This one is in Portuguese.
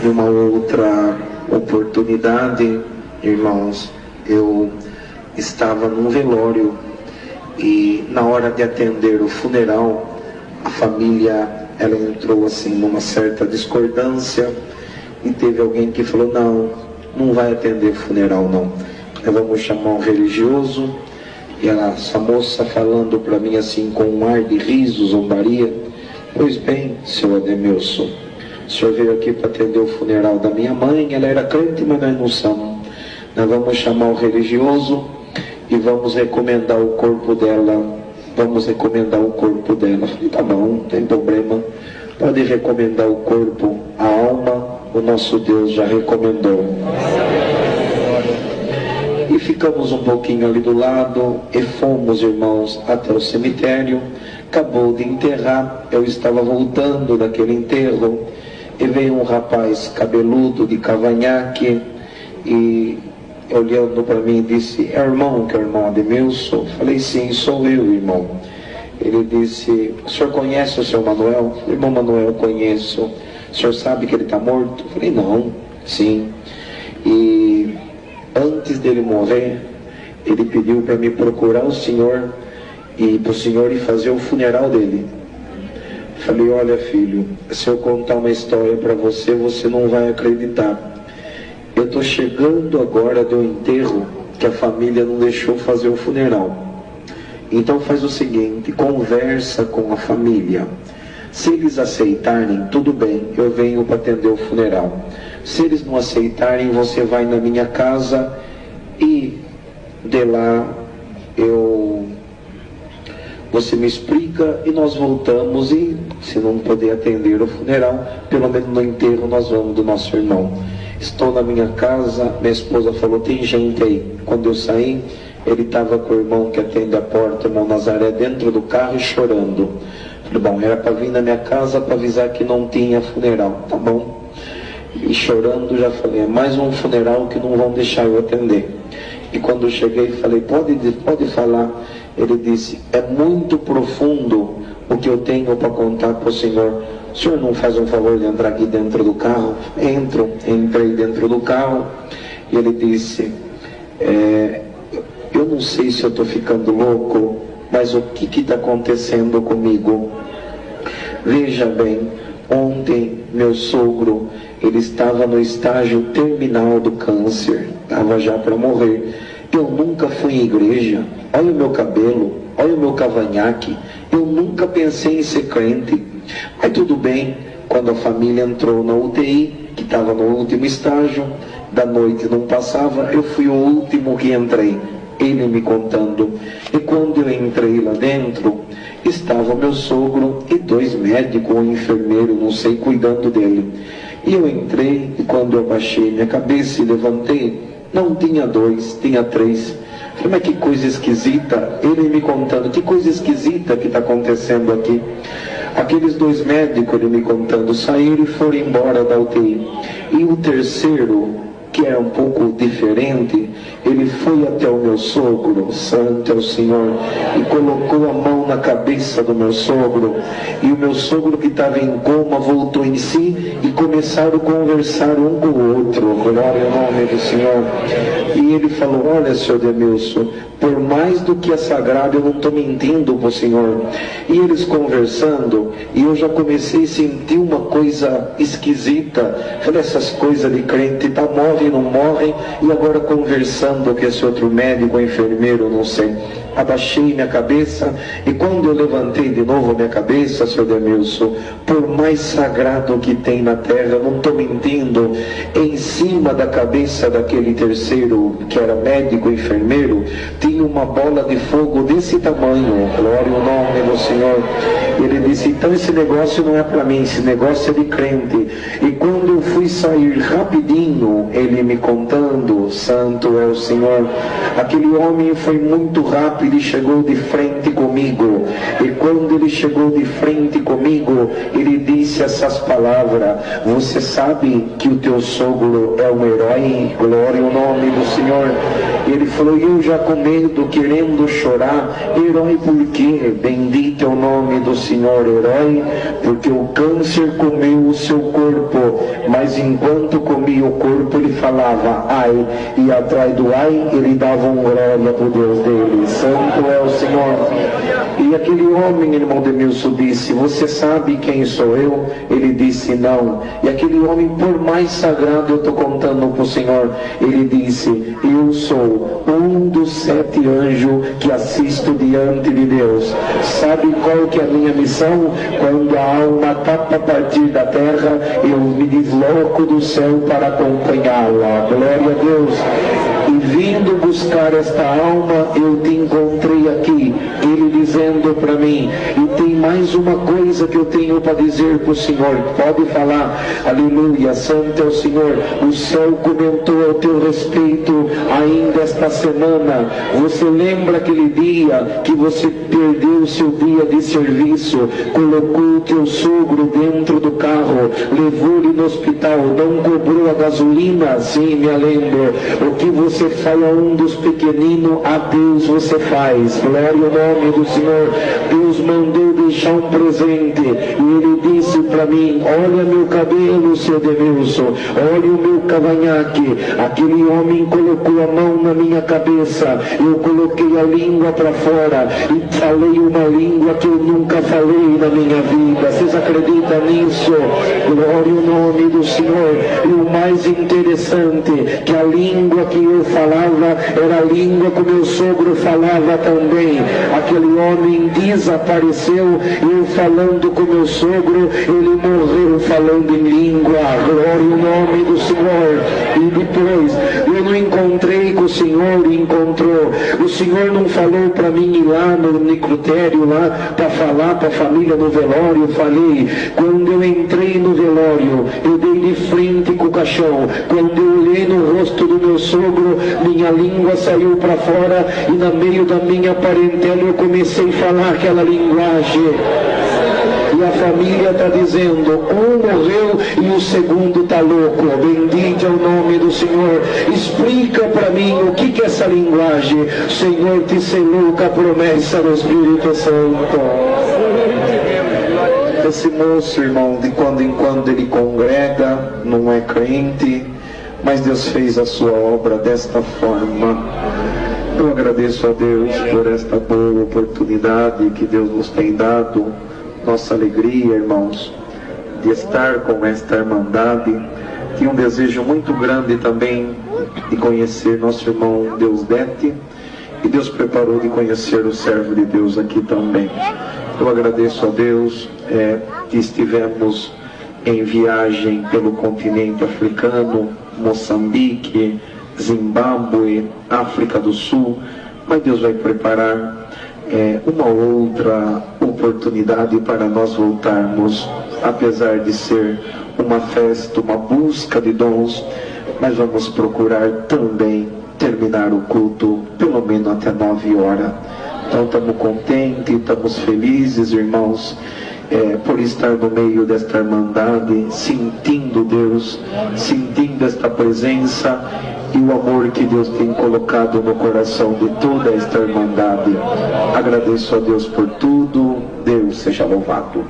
Em uma outra oportunidade, irmãos, eu estava num velório e na hora de atender o funeral, a família, ela entrou assim numa certa discordância e teve alguém que falou: não vai atender o funeral não, nós vamos chamar um religioso. E essa moça falando para mim assim com um ar de riso, zombaria: pois bem, seu Ademilson, o senhor veio aqui para atender o funeral da minha mãe, ela era crente, mas nós não somos. Nós vamos chamar o religioso e vamos recomendar o corpo dela. Falei: tá bom, não tem problema, pode recomendar o corpo, a alma, o nosso Deus já recomendou. E ficamos um pouquinho ali do lado e fomos, irmãos, até o cemitério. Acabou de enterrar, eu estava voltando daquele enterro e veio um rapaz cabeludo de cavanhaque e olhando para mim disse: é irmão, que é o irmão Ademilson? Falei: sim, sou eu, irmão. Ele disse: o senhor conhece o seu Manuel? Irmão Manuel, conheço. O senhor sabe que ele está morto? Falei: não. Sim. E antes dele morrer, ele pediu para me procurar o senhor e para o senhor ir fazer o funeral dele. Falei: olha, filho, se eu contar uma história para você, você não vai acreditar. Eu estou chegando agora do enterro que a família não deixou fazer o funeral. Então faz o seguinte, conversa com a família. Se eles aceitarem, tudo bem, eu venho para atender o funeral. Se eles não aceitarem, você vai na minha casa e de lá você me explica e nós voltamos, e se não poder atender o funeral, pelo menos no enterro nós vamos do nosso irmão. Estou na minha casa, minha esposa falou: tem gente aí. Quando eu saí, ele estava com o irmão que atende a porta, o irmão Nazaré, dentro do carro e chorando. Falei: bom, era para vir na minha casa para avisar que não tinha funeral. Tá bom. E chorando já falei: é mais um funeral que não vão deixar eu atender. E quando eu cheguei falei: pode falar. Ele disse: é muito profundo o que eu tenho para contar para o senhor. O senhor não faz um favor de entrar aqui dentro do carro? Entrei dentro do carro e ele disse: eu não sei se eu estou ficando louco, mas o que está acontecendo comigo? Veja bem, ontem meu sogro, ele estava no estágio terminal do câncer, estava já para morrer. Eu nunca fui em igreja, olha o meu cabelo, olha o meu cavanhaque, eu nunca pensei em ser crente. Mas tudo bem, quando a família entrou na UTI, que estava no último estágio, da noite não passava, eu fui o último que entrei. Ele me contando. E quando eu entrei lá dentro, estava o meu sogro e 2 médicos, um enfermeiro, não sei, cuidando dele. E eu entrei, e quando eu baixei minha cabeça e levantei, não tinha 2, tinha 3. Falei: mas que coisa esquisita. Ele me contando: que coisa esquisita que está acontecendo aqui. Aqueles 2 médicos, ele me contando, saíram e foram embora da UTI. E o terceiro, que era um pouco diferente, ele foi até o meu sogro, santo é o Senhor, e colocou a mão na cabeça do meu sogro, e o meu sogro, que estava em coma, voltou em si e começaram a conversar um com o outro. Glória ao nome do Senhor. E ele falou: olha, senhor Ademilson, por mais do que é sagrado, eu não estou mentindo para o Senhor. E eles conversando, e eu já comecei a sentir uma coisa esquisita. Falei: essas coisas de crente, tá, morre, não morre, e agora conversando com esse outro médico, enfermeiro, não sei. Abaixei minha cabeça, e quando eu levantei de novo a minha cabeça, senhor Ademilson, por mais sagrado que tem na terra, não estou mentindo, em cima da cabeça daquele terceiro, que era médico, enfermeiro, tinha uma bola de fogo desse tamanho. Glória ao nome do Senhor. Ele disse: então esse negócio não é para mim, esse negócio é de crente. E quando eu fui sair rapidinho, ele me contando, santo é o Senhor, aquele homem foi muito rápido e chegou de frente comigo. E quando ele chegou de frente comigo, ele disse essas palavras: você sabe que o teu sogro é um herói? Glória ao nome do Senhor. E ele falou: eu já com medo, querendo chorar. Herói por quê? Bendito é o nome do Senhor. Herói porque o câncer comeu o seu corpo, mas mas enquanto comia o corpo ele falava ai, e atrás do ai ele dava um glória pro Deus dele. Santo é o Senhor. E aquele homem, irmão Demilson, disse: você sabe quem sou eu? Ele disse: não. E aquele homem, por mais sagrado, eu estou contando para o Senhor, ele disse: eu sou um dos 7 anjos que assisto diante de Deus. Sabe qual que é a minha missão? Quando a alma está para partir da terra, eu me desloco do céu para acompanhá-la. Glória a Deus. E vindo buscar esta alma, eu te encontrei aqui. Ele dizendo para mim: e tem mais uma coisa que eu tenho para dizer para o Senhor. Pode falar. Aleluia, santo é o Senhor. O céu comentou ao teu respeito ainda esta semana. Você lembra aquele dia que você perdeu o seu dia de serviço, colocou o teu sogro dentro do carro, levou-lhe no hospital, não cobrou a gasolina? Sim, me lembro. O que você faz a um dos pequeninos, a Deus você faz. Glória ao nome do Senhor. Deus mandou deixar um presente e ele disse para mim: olha meu cabelo, seu Demilson, olha o meu cavanhaque. Aquele homem colocou a mão na minha cabeça, eu coloquei a língua para fora e falei uma língua que eu nunca falei na minha vida. Vocês acreditam nisso? Glória ao nome do Senhor. E o mais interessante, que a língua que eu falava era a língua que meu sogro falava também. Aquele homem desapareceu, eu falando com meu sogro, ele morreu falando em língua. Glória ao nome do Senhor. E depois eu não encontrei com o Senhor, e encontrou. O Senhor não falou para mim ir lá no necrotério lá para falar para a família no velório. Eu falei. Quando eu entrei no velório, eu dei de frente com o caixão. Quando eu olhei no rosto do meu sogro, minha língua saiu para fora e no meio da minha parentela eu comecei a falar aquela linguagem. E a família está dizendo: um morreu e o segundo está louco. Bendito é o nome do Senhor. Explica para mim o que é essa linguagem. O Senhor te selou com a promessa do Espírito Santo. Esse moço, irmão, de quando em quando ele congrega, não é crente, mas Deus fez a sua obra desta forma. Eu agradeço a Deus por esta boa oportunidade que Deus nos tem dado. Nossa alegria, irmãos, de estar com esta irmandade. Tinha um desejo muito grande também de conhecer nosso irmão Deusdete, e Deus preparou de conhecer o servo de Deus aqui também. Eu agradeço a Deus que estivemos em viagem pelo continente africano, Moçambique, Zimbábue, África do Sul, mas Deus vai preparar uma outra oportunidade para nós voltarmos, apesar de ser uma festa, uma busca de dons, mas vamos procurar também terminar o culto pelo menos até 9 horas. Então estamos contentes, estamos felizes, irmãos, por estar no meio desta irmandade, sentindo Deus, sentindo esta presença e o amor que Deus tem colocado no coração de toda esta irmandade. Agradeço a Deus por tudo. Deus seja louvado.